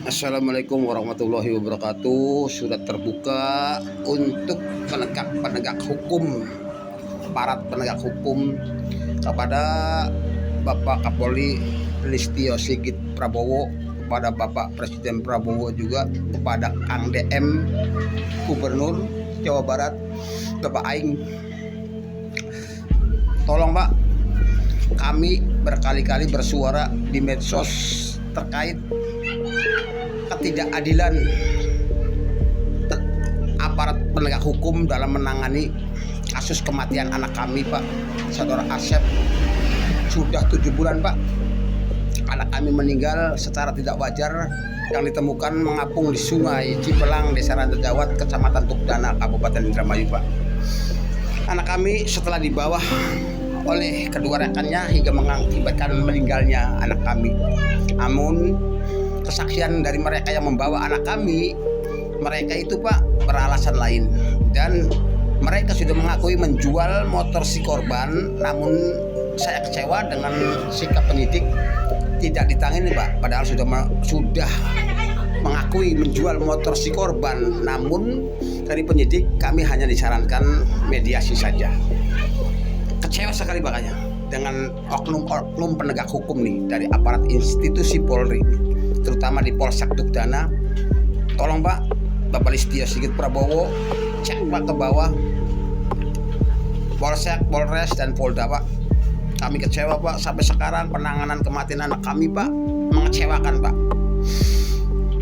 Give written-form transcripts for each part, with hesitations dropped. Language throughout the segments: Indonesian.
Assalamualaikum warahmatullahi wabarakatuh. Surat terbuka untuk penegak hukum, aparat penegak hukum kepada Bapak Kapolri Listio Sigit Prabowo, kepada Bapak Presiden Prabowo juga, kepada Kang DM Gubernur Jawa Barat Bapak Aing. Tolong Pak, kami berkali-kali bersuara di medsos terkait ketidakadilan aparat penegak hukum dalam menangani kasus kematian anak kami, Pak, saudara Asep. Sudah 7 bulan, Pak, anak kami meninggal secara tidak wajar yang ditemukan mengapung di Sungai Cipelang, Desa Rantajawat, Kecamatan Tukdana, Kabupaten Indramayu, Pak. Anak kami setelah dibawa oleh kedua rekannya hingga mengakibatkan meninggalnya anak kami. Namun kesaksian dari mereka yang membawa anak kami, mereka itu Pak beralasan lain, dan mereka sudah mengakui menjual motor si korban. Namun saya kecewa dengan sikap penyidik tidak ditangani, Pak, padahal sudah mengakui menjual motor si korban. Namun dari penyidik kami hanya disarankan mediasi saja. Kecewa sekali makanya dengan oknum penegak hukum nih dari aparat institusi Polri, terutama di Polsek Tukdana. Tolong Pak, Bapak Listio Sigit Prabowo, cek Pak ke bawah, Polsek, Polres, dan Polda, Pak. Kami kecewa, Pak. Sampai sekarang penanganan kematian anak kami, Pak, mengecewakan, Pak.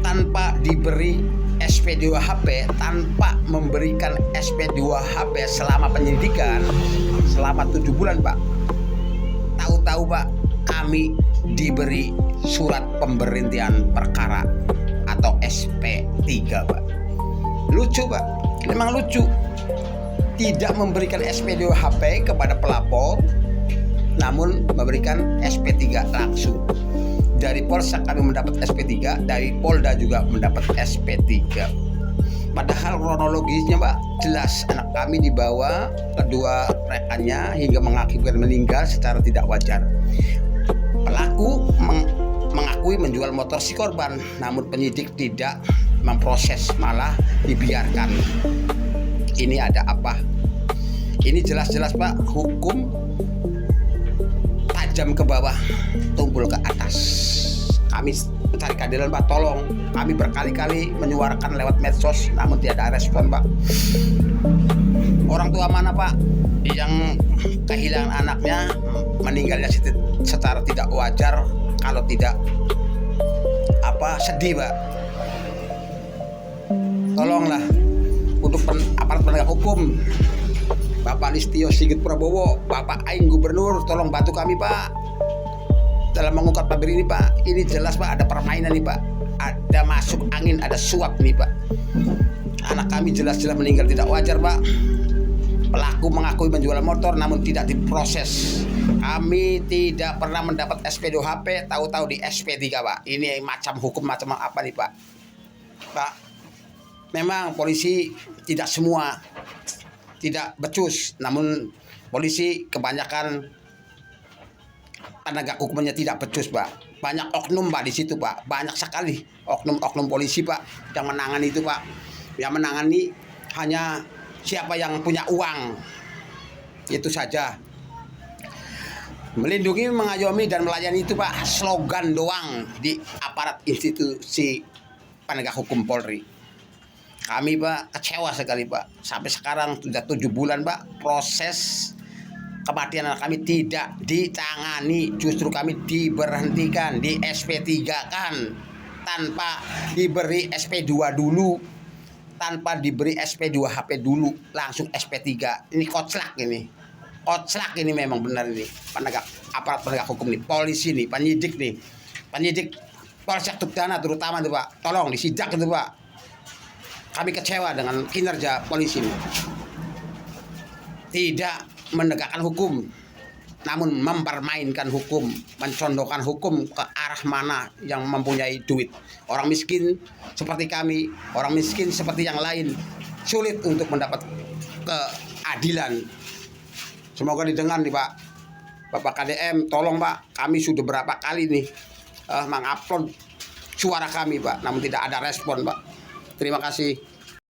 Tanpa diberi SP2HP, tanpa memberikan SP2HP selama penyidikan selama 7 bulan, Pak. Tahu-tahu, Pak, kami diberi surat pemberhentian perkara atau SP3, Pak. Lucu, Pak, memang lucu. Tidak memberikan SP2HP kepada pelapor, namun memberikan SP3 langsung. Dari Polsek kami mendapat SP3, dari Polda juga mendapat SP3. Padahal kronologisnya, Pak, jelas anak kami dibawa kedua rekannya hingga mengakibatkan meninggal secara tidak wajar. Pelaku mengakui menjual motor si korban, namun penyidik tidak memproses, malah dibiarkan. Ini ada apa? Ini jelas-jelas, Pak, hukum tajam ke bawah, tumpul ke atas. Kami mencari keadilan, Pak. Tolong, kami berkali-kali menyuarakan lewat medsos, namun tidak ada respon, Pak. Orang tua mana, Pak, yang kehilangan anaknya, meninggalnya secara tidak wajar, kalau tidak sedih, Pak. Tolonglah untuk aparat penegak hukum, Bapak Listio Sigit Prabowo, Bapak Aing Gubernur, tolong bantu kami, Pak, dalam mengungkap tabir ini, Pak. Ini jelas, Pak, ada permainan nih, Pak. Ada masuk angin, ada suap nih, Pak. Anak kami jelas-jelas meninggal tidak wajar, Pak. Pelaku mengakui menjual motor namun tidak diproses. Kami tidak pernah mendapat SP2HP, tahu-tahu di SP3, Pak. Ini macam hukum macam apa nih, Pak? Pak, memang polisi tidak semua tidak becus, namun polisi kebanyakan penegak hukumnya tidak becus, Pak. Banyak oknum, Pak, di situ, Pak. Banyak sekali oknum polisi, Pak, yang menangani itu, Pak. Yang menangani hanya siapa yang punya uang, itu saja. Melindungi, mengayomi, dan melayani itu, Pak, slogan doang di aparat institusi penegak hukum Polri. Kami, Pak, kecewa sekali, Pak. Sampai sekarang sudah 7 bulan, Pak, proses kematian anak kami tidak ditangani. Justru kami diberhentikan, di SP3 kan, tanpa diberi SP2 dulu, tanpa diberi SP2HP dulu, langsung SP3. Ini koclak ini. Koclak ini memang benar ini. Aparat penegak hukum nih, polisi nih, penyidik Polsek Tukdana terutama tuh, Pak. Tolong disidak itu, Pak. Kami kecewa dengan kinerja polisi ini. Tidak menegakkan hukum, namun mempermainkan hukum, mencondongkan hukum ke arah mana yang mempunyai duit. Orang miskin seperti kami, orang miskin seperti yang lain, sulit untuk mendapat keadilan. Semoga didengar nih, Pak. Bapak KDM, tolong, Pak, kami sudah berapa kali nih mengupload suara kami Pak, namun tidak ada respon Pak. Terima kasih.